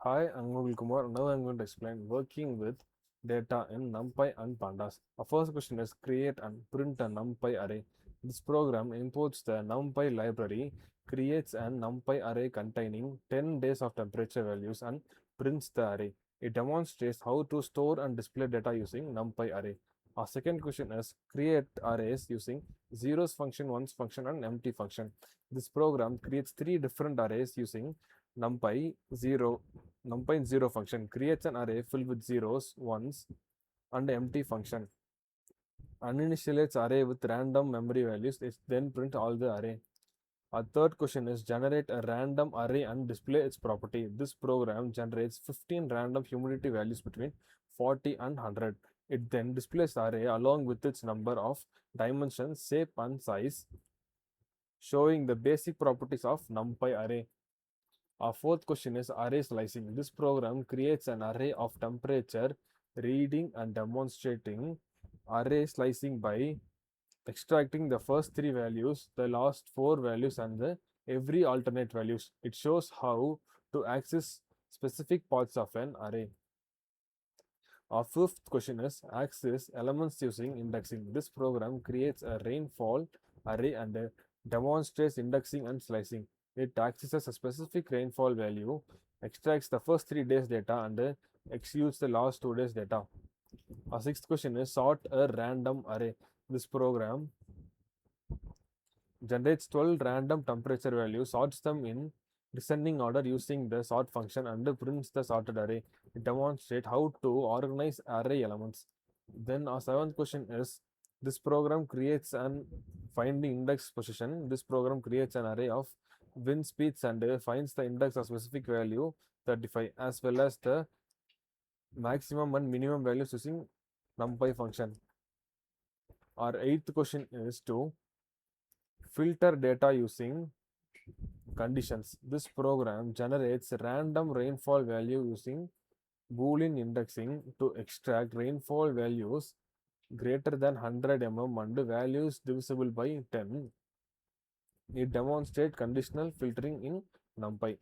Hi, I'm Google Kumar. Now I'm going to explain working with data in NumPy and pandas. Our first question is create and print a NumPy array. This program imports the NumPy library, creates an NumPy array containing 10 days of temperature values and prints the array. It demonstrates how to store and display data using NumPy array. Our second question is create arrays using zeros function, ones function and empty function. This program creates three different arrays using NumPy 0 numpy 0 function creates an array filled with zeros, ones, and empty function. Uninitializes array with random memory values. It then print all the array. Our third question is generate a random array and display its property. This program generates 15 random humidity values between 40 and 100. It then displays the array along with its number of dimensions, shape, and size, showing the basic properties of NumPy array. Our fourth question is array slicing. This program creates an array of temperature, reading and demonstrating array slicing by extracting the first three values, the last four values, and the every alternate values. It shows how to access specific parts of an array. Our fifth question is access elements using indexing. This program creates a rainfall array and demonstrates indexing and slicing. It accesses a specific rainfall value, extracts the first 3 days data, and executes the last 2 days data. Our sixth question is sort a random array. This program generates 12 random temperature values, sorts them in descending order using the sort function, and prints the sorted array. It demonstrates how to organize array elements. Then our seventh question is this program creates an finding index position. This program creates an array of wind speeds and finds the index of specific value 35 as well as the maximum and minimum values using numpy function. Our eighth question is to filter data using conditions. This program generates random rainfall value using Boolean indexing to extract rainfall values greater than 100 mm and values divisible by 10. It demonstrates conditional filtering in NumPy.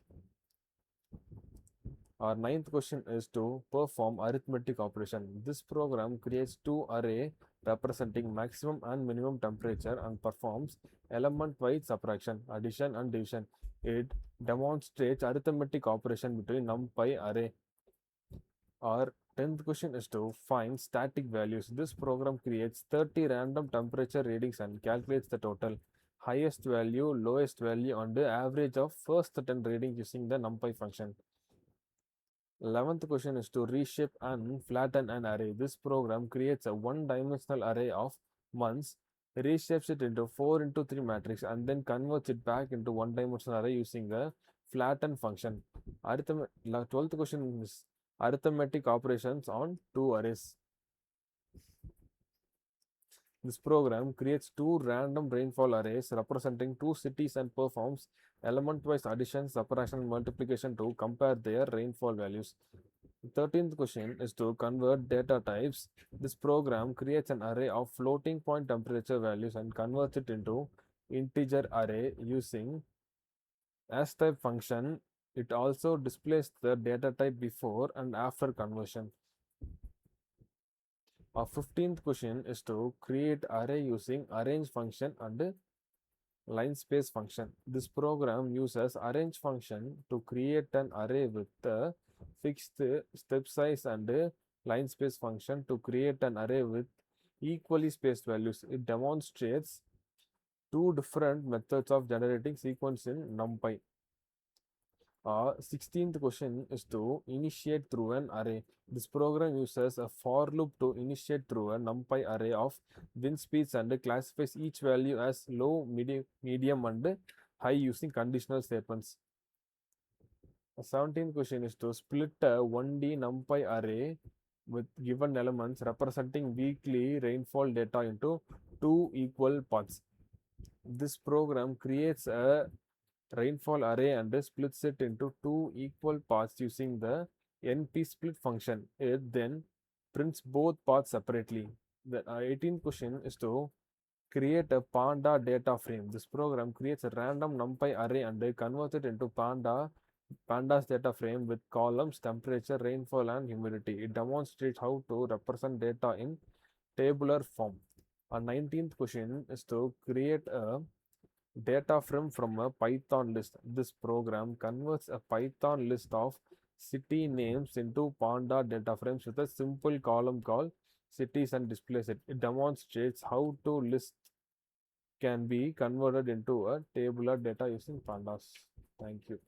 Our ninth question is to perform arithmetic operation. This program creates two array representing maximum and minimum temperature and performs element-wise subtraction, addition and division. It demonstrates arithmetic operation between NumPy array. Our 10th question is to find static values. This program creates 30 random temperature readings and calculates the total highest value, lowest value, and the average of first 10 readings using the NumPy function. 11th question is to reshape and flatten an array. This program creates a one-dimensional array of months, reshapes it into 4 into 3 matrix, and then converts it back into one-dimensional array using the flatten function. 12th question is arithmetic operations on two arrays. This program creates two random rainfall arrays representing two cities and performs element-wise addition, subtraction, and multiplication to compare their rainfall values. The 13th question is to convert data types. This program creates an array of floating point temperature values and converts it into integer array using as type function. It also displays the data type before and after conversion. Our 15th question is to create array using arrange function and line space function. This program uses arrange function to create an array with a fixed step size and line space function to create an array with equally spaced values. It demonstrates two different methods of generating sequence in NumPy. 16th question is to initiate through an array. This program uses a for loop to initiate through a NumPy array of wind speeds and classifies each value as low, medium, and high using conditional statements. The 17th question is to split a 1D NumPy array with given elements representing weekly rainfall data into two equal parts. This program creates a rainfall array and splits it into two equal parts using the np split function. It then prints both parts separately. The 18th question is to create a panda data frame. This program creates a random numpy array and converts it into panda pandas data frame with columns, temperature, rainfall, and humidity. It demonstrates how to represent data in tabular form. Our 19th question is to create a data frame from a Python list. This program converts a Python list of city names into Panda data frames with a simple column called cities and displays it. It demonstrates how to list can be converted into a tabular data using pandas. Thank you.